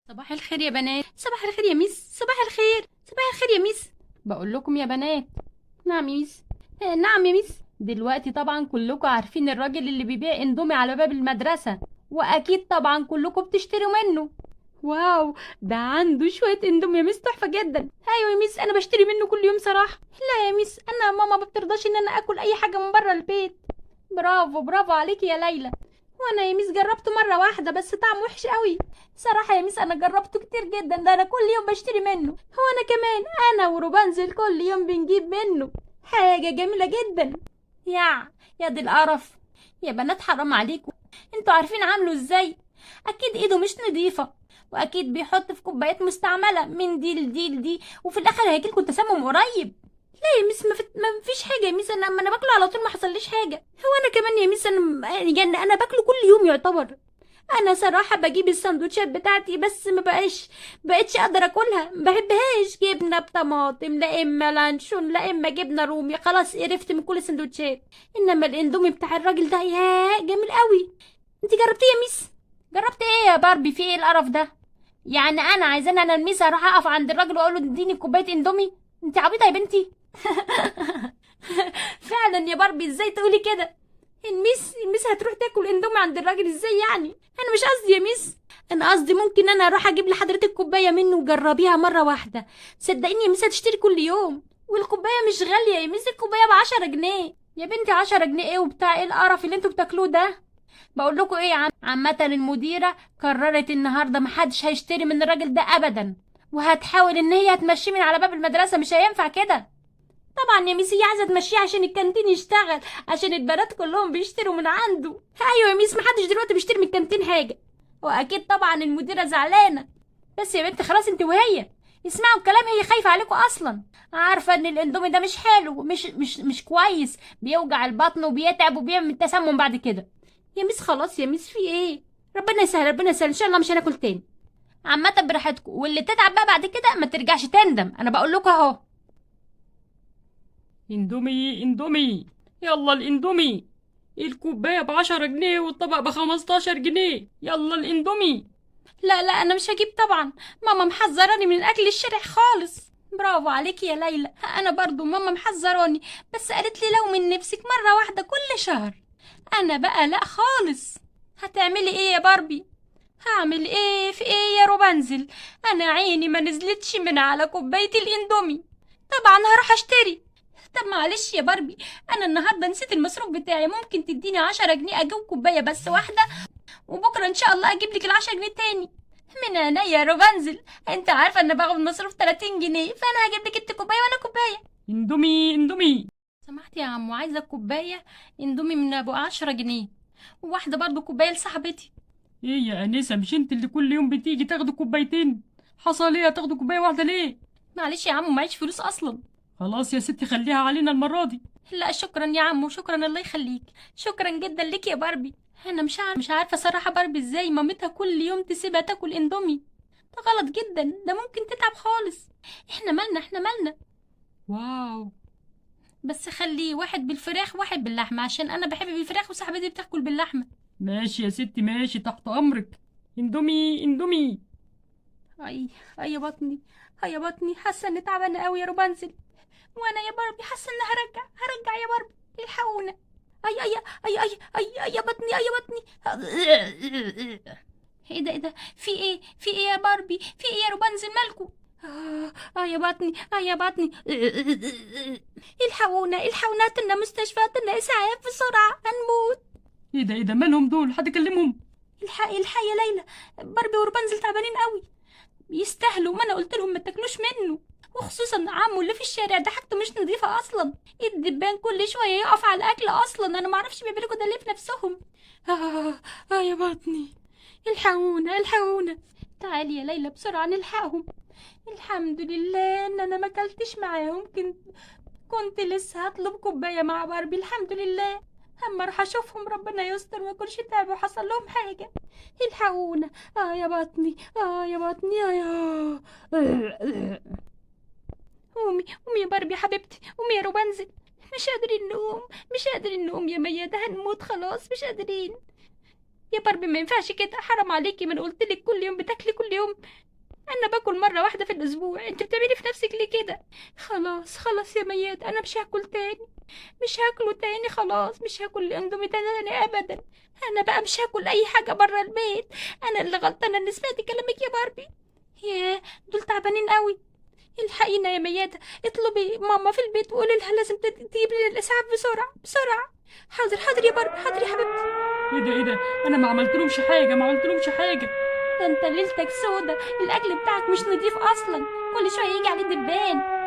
صباح الخير يا بنات، صباح الخير يا ميس، صباح الخير، صباح الخير يا ميس. بقول لكم يا بنات. نعم يا ميس. نعم يا ميس. دلوقتي طبعا كلكم عارفين الراجل اللي بيبيع اندومي على باب المدرسة، واكيد طبعا كلكم بتشتروا منه. واو، ده عنده شوية اندومي يا ميس تحفة جدا. ايوه يا ميس، انا بشتري منه كل يوم صراحة. لا يا ميس، انا ماما ما بترضاش ان انا اكل اي حاجة من بره البيت. برافو برافو عليكي يا ليلى. وانا يا ميس جربته مرة واحدة بس طعم وحش قوي. صراحة يا ميس انا جربته كتير جدا، ده انا كل يوم بشتري منه. هو انا كمان، انا وروبانزل كل يوم بنجيب منه. حاجة جميلة جدا. يا دي القرف. يا بنات حرام عليكم، انتوا عارفين عامله ازاي؟ اكيد ايده مش نظيفة، واكيد بيحط في كوبايات مستعملة من دي لدي لدي، وفي الاخر هيجيلكوا تسمم قريب. لا يا ميس، ما فيش حاجة يا ميس، انا باكله على طول، ما حصليش حاجة. هو انا كمان يا ميس، يعني انا باكله كل يوم يعتبر. انا صراحة بجيب السندوتشات بتاعتي بس ما بقتش اقدر اكلها، ما بحبهاش. جبنة بطماطم، لا اما لانشون، لا اما جبنة رومي، خلاص قرفت من كل السندوتشات. انما الاندومي بتاع الراجل ده ياه جميل قوي. انت جربتيه يا ميس؟ جربت ايه يا باربي؟ في ايه القرف ده؟ يعني انا عايزاني انا الميس اروح اقف عند الراجل واقول له اديني كوبايه اندومي؟ انت عبيطه يا بنتي. فعلا يا باربي، ازاي تقولي كده؟ الميس هتروح تاكل اندومي عند الراجل ازاي يعني؟ انا مش قصدي يا ميس، انا قصدي ممكن انا اروح اجيب لحضرتك كوبايه منه وجربيها مره واحده. صدقيني يا ميس هتشتري كل يوم، والكوبايه مش غاليه يا ميس، الكوبايه ب10 جنيه. يا بنتي 10 جنيه ايه وبتاع ايه القرف اللي انتوا بتاكلوه ده؟ بقول لكم ايه يا عامة المديرة قررت النهارده محدش هيشتري من الراجل ده ابدا، وهتحاول ان هي تمشيه من على باب المدرسة، مش هينفع كده. طبعا يا ميس هي عايزة تمشيه عشان الكانتين يشتغل، عشان البنات كلهم بيشتروا من عنده. ايوه يا ميس، محدش دلوقتي بيشتري من الكانتين حاجة، واكيد طبعا المديرة زعلانة. بس يا بنت خلاص، انت وهي اسمعوا الكلام، هي خايفة عليكم اصلا. عارفة ان الاندومي ده مش حلو، مش كويس، بيوجع البطن وبيتعب وبيعمل تسمم بعد كده. يا ميس خلاص يا ميس، في ايه؟ ربنا يسهل، ربنا يسهل، ان شاء الله مش هناكل تاني. عامة براحتكم، واللي تتعب بقى بعد كده ما ترجعش تندم، انا بقول لكم اهو. اندومي اندومي، يلا الاندومي. الكوباية ب10 جنيه والطبق ب15 جنيه، يلا الاندومي. لا لا، انا مش هجيب طبعا. ماما محذراني من اكل الشارع خالص. برافو عليكي يا ليلى، انا برضو ماما محذراني، بس قالت لي لو من نفسك مرة واحدة كل شهر. انا بقى لا خالص. هتعملي ايه يا باربي؟ هعمل ايه في ايه يا روبانزل؟ انا عيني ما نزلتش من على كوباية الاندومي. طبعا هروح اشتري. طب معلش يا باربي، انا النهارده نسيت المصروف بتاعي، ممكن تديني 10 جنيه اجيب كوباية بس واحدة، وبكرة ان شاء الله اجيب لك ال10 جنيه تاني. من عينيا يا روبانزل، انت عارفة ان باخد مصروف 30 جنيه، فانا هجيب لك انت كوباية وانا كوباية. اندومي اندومي. سمحت يا عمو، عايزة كوباية اندومي من ابو 10 جنيه، وواحدة برضو كوباية لصاحبتي. ايه يا انسة، مش انت اللي كل يوم بتيجي تاخدوا كوبايتين؟ حصل ايه، هتاخدوا كوباية واحدة ليه؟ معلش يا عمو، معيش فلوس اصلا. خلاص يا ستي، خليها علينا المرة دي. لا شكرا يا عمو، شكرا، الله يخليك. شكرا جدا لك يا باربي. انا مش عارفه صراحه باربي ازاي مامتها كل يوم تسيبها تاكل اندومي. ده غلط جدا، ده ممكن تتعب خالص. احنا مالنا. واو. بس خليه واحد بالفراخ واحد باللحمه، عشان انا بحب بالفراخ وصاحبتي بتاكل باللحمه. ماشي يا ستي، ماشي تحت امرك. اندومي اندومي. اي اي يا بطني، اي يا بطني، حاسه اني تعبانه قوي يا روبانزل. وانا يا باربي حاسه اني هرجع يا باربي، الحقونا. اي اي اي يا بطني، اي يا بطني. ايه ده؟ في ايه يا باربي؟ في ايه يا روبانزل؟ مالكو؟ يا بطني، يا بطني. الحقونا، هاتلنا مستشفى، هاتلنا اسعاف بسرعه، هنموت. ايه ده مالهم دول، حد كلمهم؟ الحق يا ليلى، باربي وروبانزل تعبانين قوي. يستاهلوا، ما انا قلت لهم ما تاكلوش منه. وخصوصا عمو اللي في الشارع ده حاجته مش نظيفه اصلا. الدبان كل شويه يقف على الاكل، اصلا انا ما اعرفش بيعملوا كده ليه في نفسهم. يا بطني. الحقونا. تعالي يا ليلى بسرعه نلحقهم. الحمد لله ان انا ما اكلتش معاهم، كنت لسه هطلب كوبايه مع باربي، الحمد لله. اما اروح اشوفهم ربنا يستر ما يكونش تعبوا وحصل لهم حاجه. الحقونا. يا بطني، يا بطني، قومي يا باربي حبيبتي، قومي يا روبانزل. مش قادرين نقوم يا ميادة، هنموت خلاص، مش قادرين. يا باربي ما ينفعش كده، حرام عليكي، ما انا قلت لك كل يوم بتاكلي كل يوم. انا باكل مره واحده في الاسبوع، انت بتعملي في نفسك ليه كده؟ خلاص خلاص يا مياد، انا مش هاكل تاني، مش هاكله تاني، خلاص مش هاكل الاندومي تاني ابدا. انا بقى مش هاكل اي حاجه بره البيت. انا اللي غلطانه اني سمعت كلامك يا باربي. ياه، دول تعبانين قوي. الحقينا يا ميادة، اطلبي ماما في البيت وقولي لها لازم تجيب لي الاسعاف بسرعه بسرعه. حاضر حاضر يا باربي، حاضر يا حبيبتي. ايه ده انا ما عملتلهمش حاجه، ما عملتلهمش حاجه. ده انت ليلتك سودا، الاكل بتاعك مش نضيف اصلا، كل شويه يجي عليه دبان.